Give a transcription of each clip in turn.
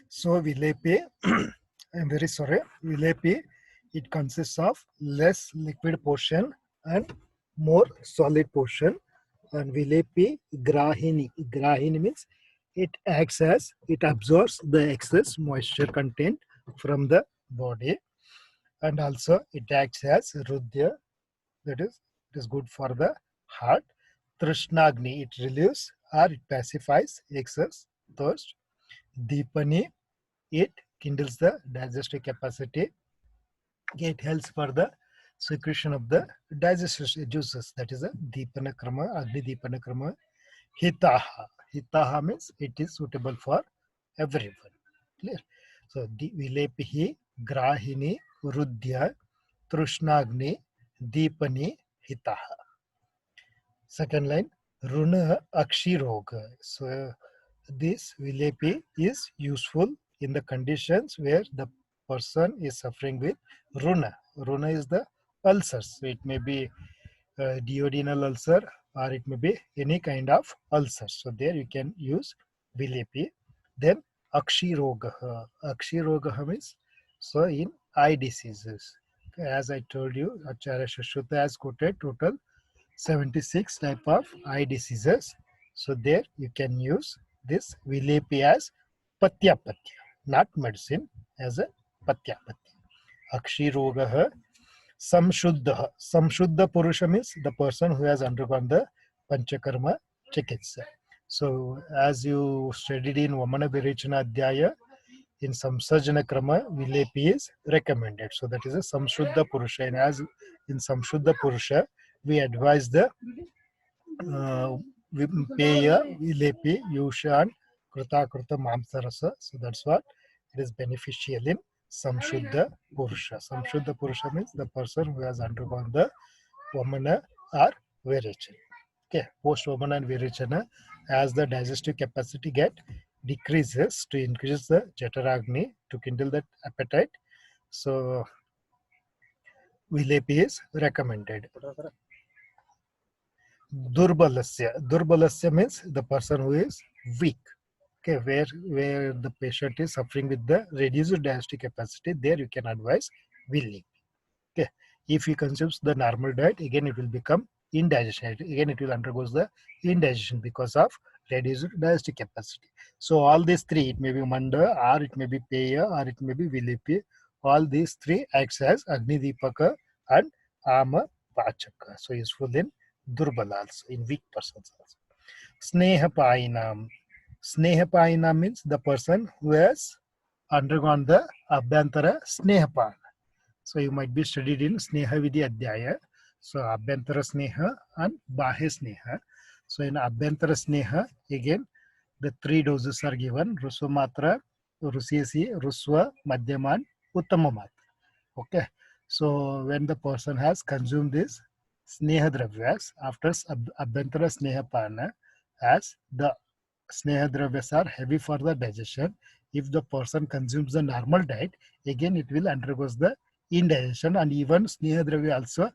So Vilepi, I'm very sorry, Vilepi, it consists of less liquid portion and more solid portion. And Vilepi Grahini. Grahini means it acts as, it absorbs the excess moisture content from the body, and also it acts as Rudya, that is, it is good for the heart. Trishnagni, it relieves or it pacifies excess thirst. Deepani, it kindles the digestive capacity. It helps for the secretion of the digestive juices. That is a Deepana Krama, Agni Deepana Krama. Hitaha. Hitaha means it is suitable for everyone. Clear? So, Vilepihi, Grahini, Rudya, Trushnagni, Deepani, Hitaha. Second line, Runa Akshiroga. So, this Vilepi is useful in the conditions where the person is suffering with Runa. Runa is the ulcers. So, it may be duodenal ulcer or it may be any kind of ulcer. So, there you can use Vilepi. Then, Akshiroga. Akshiroga means, so in eye diseases. As I told you, Acharya Shashruta has quoted total 76 type of eye diseases. So there you can use this Vilepi as Patya Patya, not medicine, as a Patya Patya. Akshirogaha Samshuddha. Samshuddha Purusha means the person who has undergone the Panchakarma Chikitsa. So as you studied in Vamana Virechana Adhyaya, in Samsajana Krama, Vilepi is recommended. So that is a Samshuddha Purusha. And as in Samshuddha Purusha, we advise the Peya, Vilepi, Yusha, and Kruta Kruta Mamsarasa. So that's what it is beneficial in Samshuddha Purusha. Samshuddha Purusha means the person who has undergone the Vamana or Virechana. Okay, post Vamana and Virechana, as the digestive capacity get decreases to increase the Jataragni to kindle that appetite. So Vilepi is recommended. Durbalasya. Durbalasya means the person who is weak. Okay, where the patient is suffering with the reduced digestive capacity, there you can advise Vilepi. Okay, if he consumes the normal diet, again it will become indigestion. Again it will undergo the indigestion because of reduced digestive capacity. So all these three, it may be Manda or it may be Peya or it may be Vilepi. All these three acts as Agni Deepaka and Ama Pachaka. So useful in Durbala also, in weak persons also. Snehapainam. Snehapainam means the person who has undergone the Abhyantara Snehapana. So you might be studied in Sneha Vidhi Adhyaya. So Abhyantara Sneha and Bahya Sneha. So in Abhyantara Sneha, again, the three doses are given: Rusva Matra, Rusyasi, Rusva, Madhyama, and Uttama Matra. Okay. So when the person has consumed this Sneha Dravyas after Abhyantara Sneha Pana, as the Sneha Dravyas are heavy for the digestion, if the person consumes the normal diet, again it will undergo the indigestion, and even Sneha Dravya also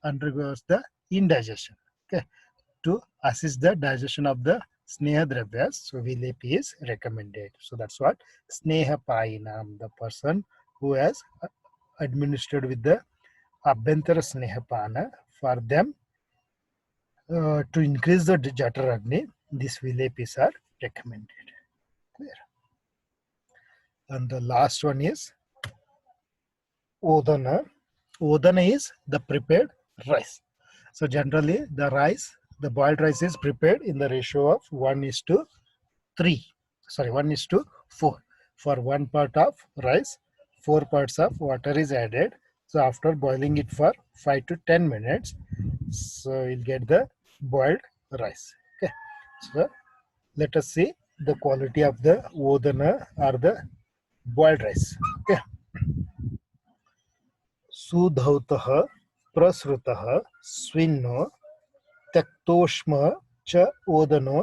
undergoes the indigestion. Okay, to assist the digestion of the Sneha Dravyas, so Vilepi is recommended. So that's what Sneha Painam, the person who has administered with the Abhyantara Sneha Pana, for them to increase the Jataragni, these Vilepis are recommended. Clear. And the last one is Odana. Odana is the prepared rice. So generally the rice, the boiled rice is prepared in the ratio of 1:3. Sorry, 1:4. For 1 part of rice, 4 parts of water is added. So after boiling it for 5 to 10 minutes, so you'll get the boiled rice. Okay. So let us see the quality of the Odana or the boiled rice. Okay. सुधौतः प्रसृतः स्विन्नो त्यक्तोष्म च ओदनो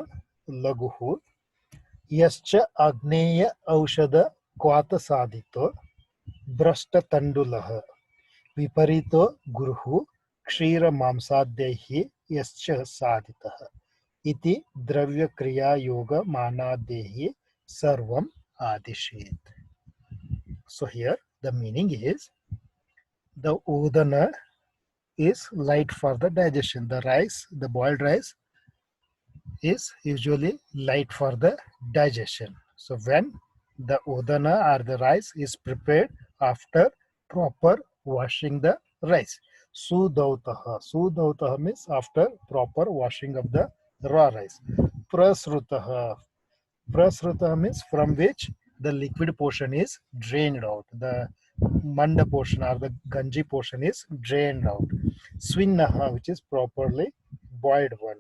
लघुः यश्च आग्नेय औषध क्वात साधितो भ्रष्टतण्डुलः विपरीतो गुरुः क्षीर मांसाद्यैः यश्च साधितः इति द्रव्यक्रिया योग मानाद्यैः सर्वं adishet. So here the meaning is the udana is light for the digestion. The rice, the boiled rice is usually light for the digestion. So when the udana or the rice is prepared after proper washing the rice. Sudautaha. Sudautaha means after proper washing of the raw rice. Prasrutaha. Prasrutaha means from which the liquid portion is drained out. The manda portion or the ganji portion is drained out. Swinnaha, which is properly boiled one.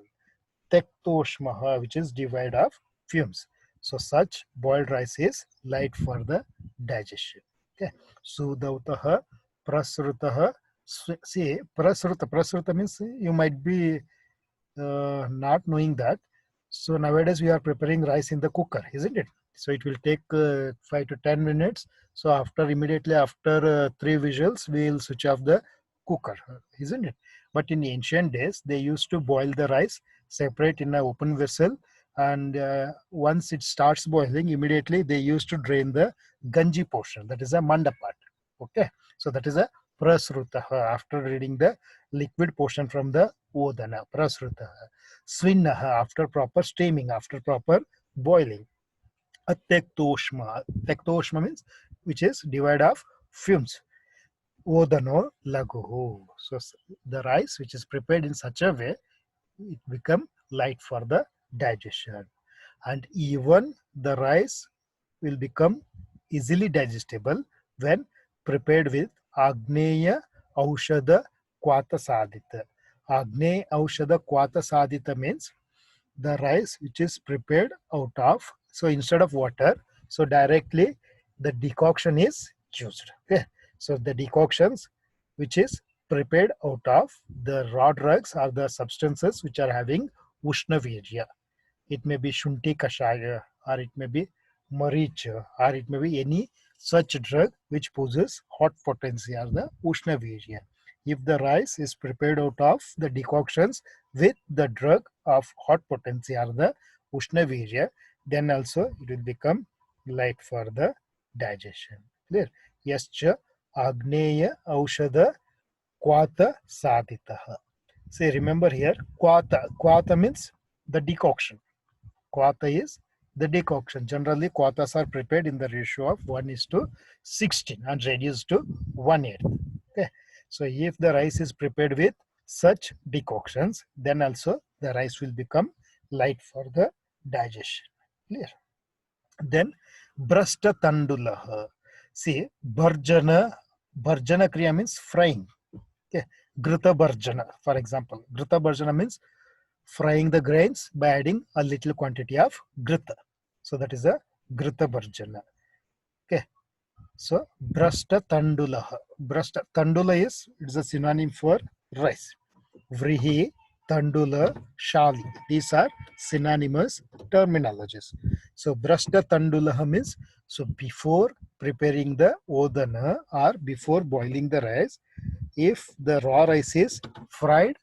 Tektoshmaha, which is devoid of fumes. So such boiled rice is light for the digestion. Okay. Sudautaha, prasrutaha. See, prasruta means you might be not knowing that. So nowadays we are preparing rice in the cooker, isn't it? So it will take 5 to 10 minutes. So immediately after 3 whistles, we will switch off the cooker, isn't it? But in ancient days, they used to boil the rice separate in an open vessel, and once it starts boiling, immediately they used to drain the ganji portion, that is a manda part. Okay, so that is a prasrutaha, after reading the liquid portion from the odana, prasrutaha. Swinnaha, after proper steaming, after proper boiling. A tektoshma. Tektoshma means which is devoid of fumes. Odano laguhu. So the rice which is prepared in such a way, it become light for the digestion. And even the rice will become easily digestible when prepared with Agneya Aushada Kwata Sadita. Agneya Aushada Kwata Sadita means the rice which is prepared out of, so instead of water, so directly the decoction is used. Okay, so the decoctions which is prepared out of the raw drugs are the substances which are having ushnavirya. It may be shunti kashaya, or it may be maricha, or it may be any such drug which possesses hot potency, or the ushnavirya. If the rice is prepared out of the decoctions with the drug of hot potency or the ushnavirya, then also it will become light for the digestion. Clear? Yascha agneya aushada kwata saditaha. Say, remember here, kwata. Kwata means the decoction. Kwata is the decoction. Generally, kwatas are prepared in the ratio of 1:16 and reduced to 1/8. Okay. So if the rice is prepared with such decoctions, then also the rice will become light for the digestion. Clear? Then brasta tandulaha. See, bharjana kriya means frying. Okay. Grita bharjana, for example. Grita bharjana means frying the grains by adding a little quantity of grita. So that is a grita bharjana. Okay. So brasta tandulaha. Brasta tandula is, it's a synonym for rice. Vrihi, tandula, shali. These are synonymous terminologies. So brasta tandulaha means, so before preparing the odana or before boiling the rice, if the raw rice is fried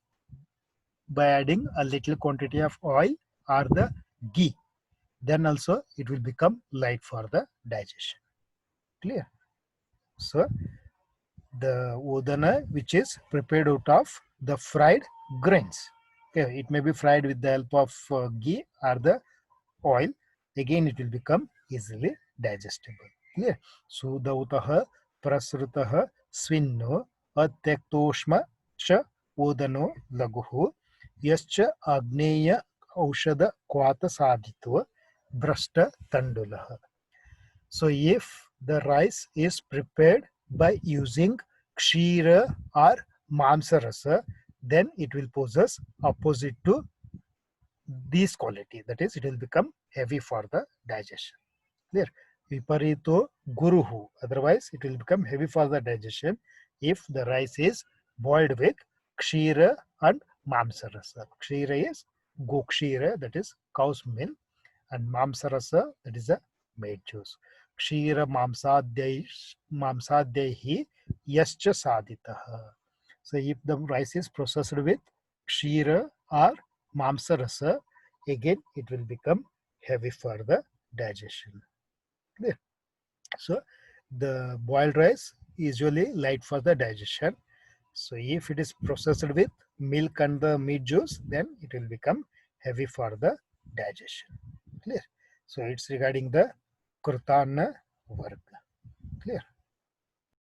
by adding a little quantity of oil or the ghee, then also it will become light for the digestion. Clear? So the udana which is prepared out of the fried grains. Okay, it may be fried with the help of ghee or the oil. Again, it will become easily digestible. Clear? Sudautaha, prasrutaha, swinno, atyaktoshma cha udano laguhu, yascha agneya aushada kwata saditva, brasta tandulaha. So if the rice is prepared by using kshira or mamsarasa, then it will possess opposite to this quality. That is, it will become heavy for the digestion. Clear? Viparito guruhu. Otherwise, it will become heavy for the digestion if the rice is boiled with kshira and mamsarasa. Kshira is gokshira, that is cow's milk, and mamsarasa, that is a maid juice. Kshira mamsadyahi yascha saditaha. So if the rice is processed with kshira or mamsarasa, again it will become heavy for the digestion. Clear? So the boiled rice usually light for the digestion. So if it is processed with milk and the meat juice, then it will become heavy for the digestion. Clear? So it's regarding the Kurtana work. Clear?